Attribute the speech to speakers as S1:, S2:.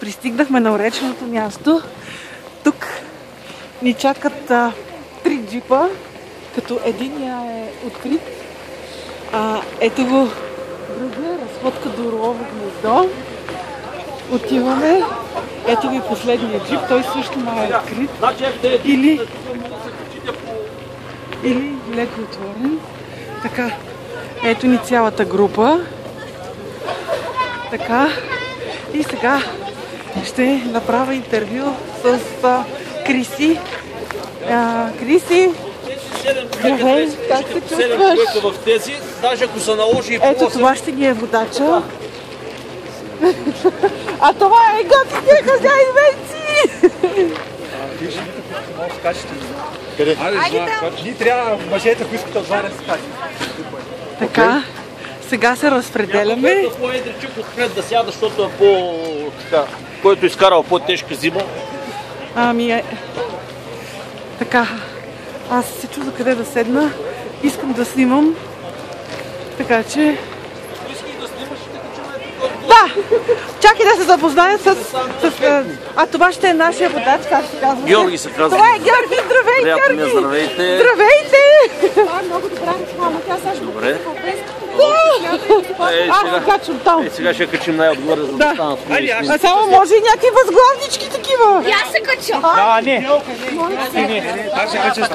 S1: Пристигнахме на уреченото място. Тук ни чакат 3 джипа, като единия е открит. Ето го другия, разходка до Орлово гнездо. Отиваме. Ето ви последния джип, той също май е открит. Или леко отворен. Така, ето ни цялата група. Така, и сега ще направя интервю с Криси. Криси, здравей, как се чувстваш? Ето това ще ни е водача. А това е готите хазяин Венци!
S2: Ние трябва мъжете, които искат да отварят с качи.
S1: Така, сега се разпределяме.
S3: По-едричък отпред да сяда, защото е по-така, който изкарал по-тежка зима.
S1: Така, аз се чудя къде да седна. Искам да снимам. Така че... Да! Чакай да се запозная с... това ще е нашия водач, как се казва?
S3: Георги се казва.
S1: Това е Георги, здравей,
S3: Приятно ми,
S1: Георги!
S3: здравейте!
S1: Здравейте!
S4: Това е много добра реклама, тя сега ще го
S3: Добре.
S1: Аз се качвам там.
S3: Сега ще качим най-отгоре, за да станат хубави.
S1: А само може и някакви възглавнички такива.
S4: И аз се кача.
S2: Не. Как се кача?